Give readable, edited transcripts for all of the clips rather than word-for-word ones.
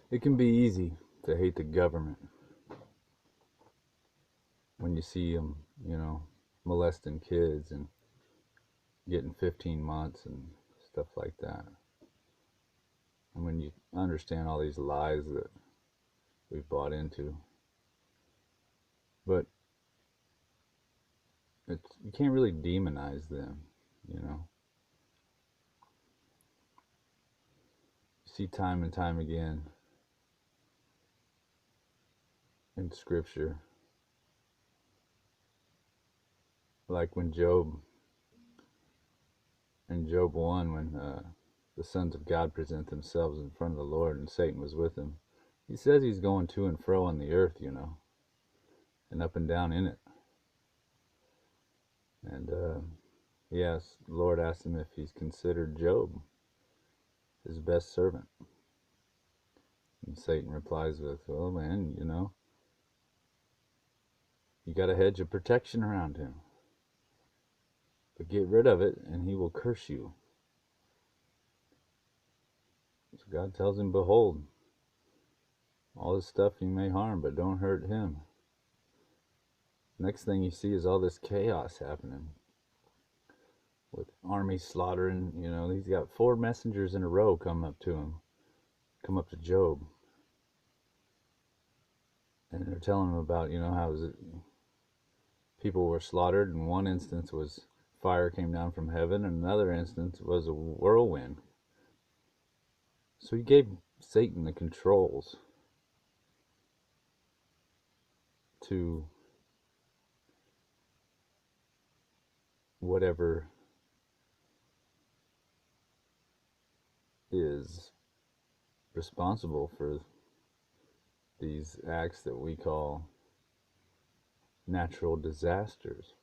It can be easy to hate the government when you see them, molesting kids and getting 15 months and stuff like that. And when you understand all these lies that we've bought into, but you can't really demonize them, you know. You see time and time again in Scripture, like when in Job 1, when the sons of God present themselves in front of the Lord and Satan was with him. He says he's going to and fro on the earth, and up and down in it. And yes, the Lord asked him if he's considered Job his best servant. And Satan replies with, well, man, you got a hedge of protection around him. But get rid of it and he will curse you. So God tells him, behold, all this stuff you may harm, but don't hurt him. Next thing you see is all this chaos happening with armies slaughtering. He's got 4 messengers in a row come up to Job. And they're telling him about, how people were slaughtered. In one instance was fire came down from heaven, and another instance was a whirlwind. So he gave Satan the controls to whatever is responsible for these acts that we call natural disasters.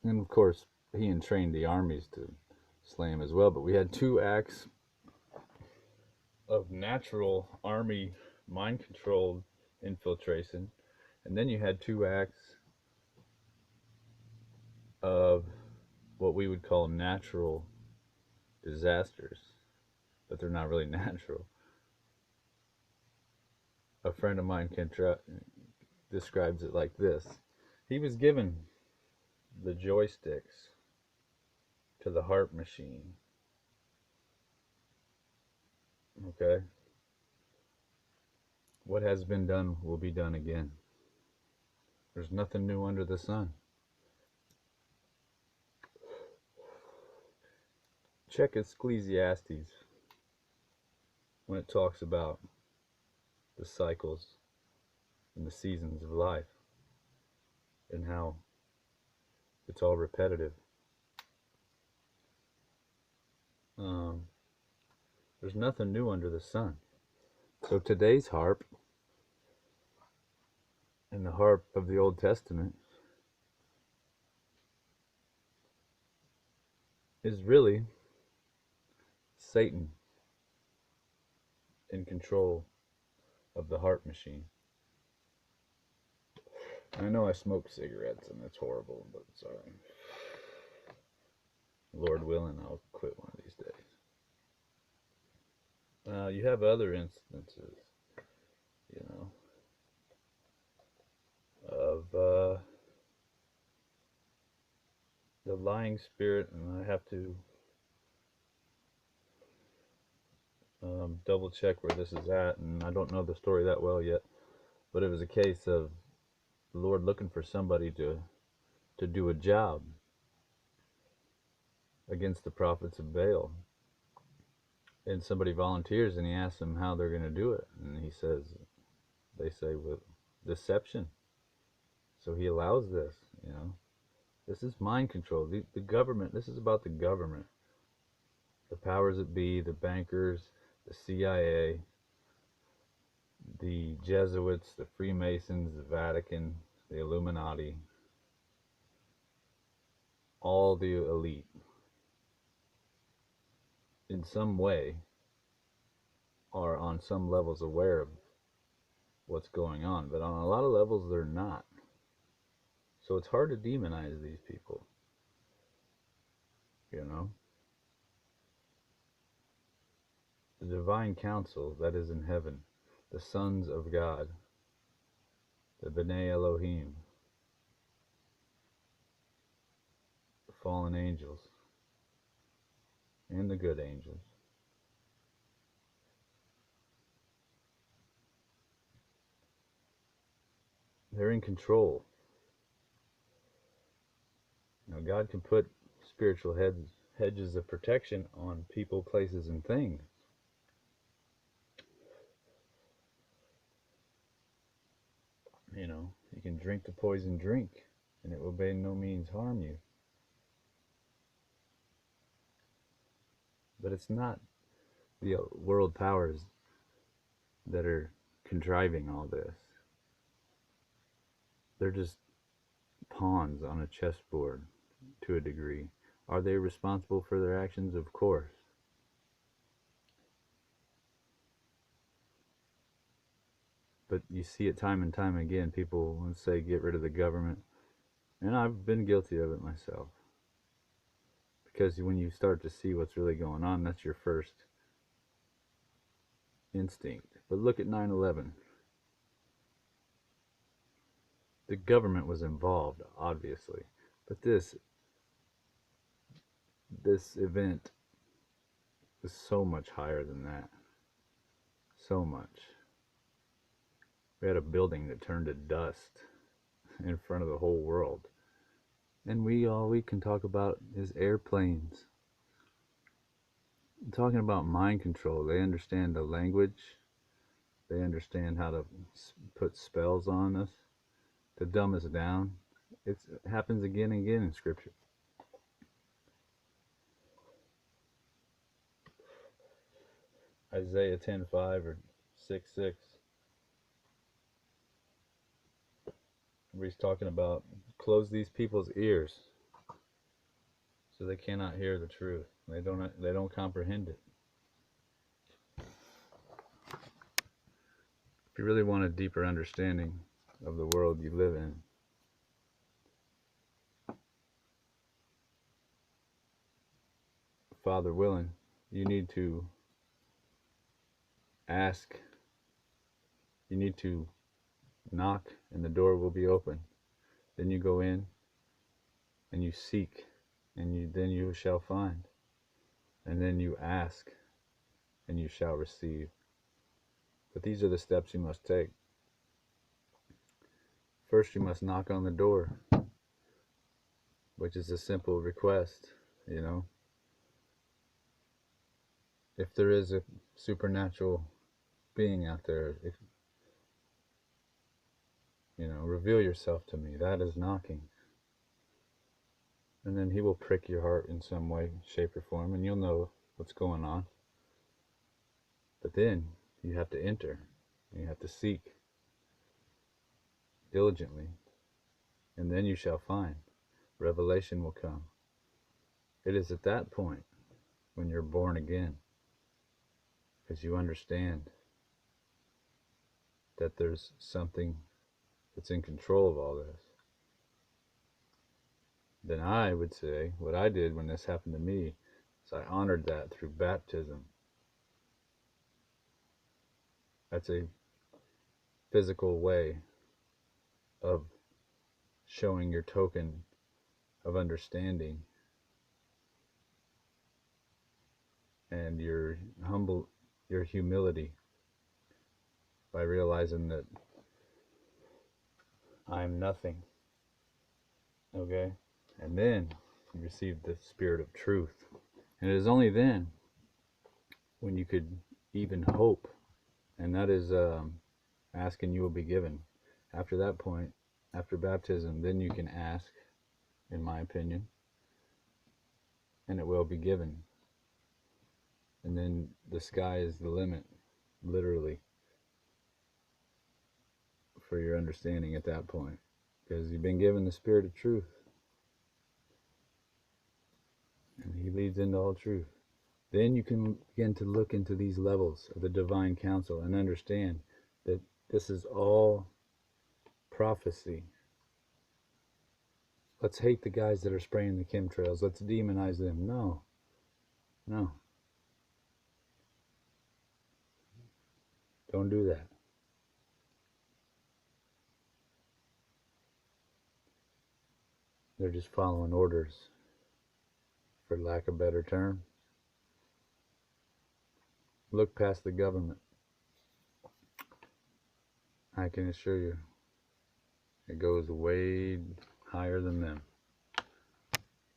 And of course, he entrained the armies to slay him as well. But we had 2 acts of natural army mind-controlled infiltration. And then you had 2 acts of what we would call natural disasters. But they're not really natural. A friend of mine describes it like this. He was given the joysticks to the harp machine. Okay? What has been done will be done again. There's nothing new under the sun. Check Ecclesiastes when it talks about the cycles and the seasons of life and how it's all repetitive. There's nothing new under the sun. So today's harp and the harp of the Old Testament is really Satan in control of the harp machine. I know I smoke cigarettes and it's horrible, but sorry. Lord willing, I'll quit one of these days. You have other instances, of the lying spirit, and I have to double check where this is at, and I don't know the story that well yet, but it was a case of the Lord looking for somebody to do a job against the prophets of Baal. And somebody volunteers and he asks them how they're going to do it. And they say with deception. So he allows this, This is mind control. The government, this is about the government. The powers that be, the bankers, the CIA, the Jesuits, the Freemasons, the Vatican, the Illuminati, all the elite, in some way, are on some levels aware of what's going on, but on a lot of levels they're not. So it's hard to demonize these people, the divine council that is in heaven, the sons of God, the B'nai Elohim, the fallen angels, and the good angels. They're in control. Now, God can put spiritual hedges of protection on people, places, and things. You know, you can drink the poison drink, and it will by no means harm you. But it's not the world powers that are contriving all this. They're just pawns on a chessboard to a degree. Are they responsible for their actions? Of course. But you see it time and time again. People will say, get rid of the government. And I've been guilty of it myself. Because when you start to see what's really going on, that's your first instinct. But look at 9/11. The government was involved, obviously. But this event was so much higher than that. So much. We had a building that turned to dust in front of the whole world. And all we can talk about is airplanes. I'm talking about mind control. They understand the language. They understand how to put spells on us to dumb us down. It happens again and again in Scripture. Isaiah 10:5 or 6:6. Where he's talking about close these people's ears so they cannot hear the truth. They don't comprehend it. If you really want a deeper understanding of the world you live in, Father willing, you need to ask, you need to knock, and the door will be open. Then you go in and you seek, and then you shall find. And then you ask, and you shall receive. But these are the steps you must take. First, you must knock on the door, which is a simple request, you know. If there is a supernatural being out there, reveal yourself to me. That is knocking. And then he will prick your heart in some way, shape, or form, and you'll know what's going on. But then you have to enter. You have to seek diligently. And then you shall find. Revelation will come. It is at that point when you're born again, because you understand that there's something that's in control of all this. Then I would say, what I did when this happened to me is I honored that through baptism. That's a physical way of showing your token of understanding and your humility by realizing that I'm nothing. Okay? And then you receive the spirit of truth. And it is only then when you could even hope, and that is ask and you will be given. After that point, after baptism, then you can ask, in my opinion, and it will be given. And then the sky is the limit, literally, for your understanding at that point, because you've been given the spirit of truth, and he leads into all truth. Then you can begin to look into these levels of the divine counsel and understand that this is all prophecy. Let's hate the guys that are spraying the chemtrails. Let's demonize them. No. Don't do that. They're just following orders, for lack of a better term. Look past the government. I can assure you, it goes way higher than them.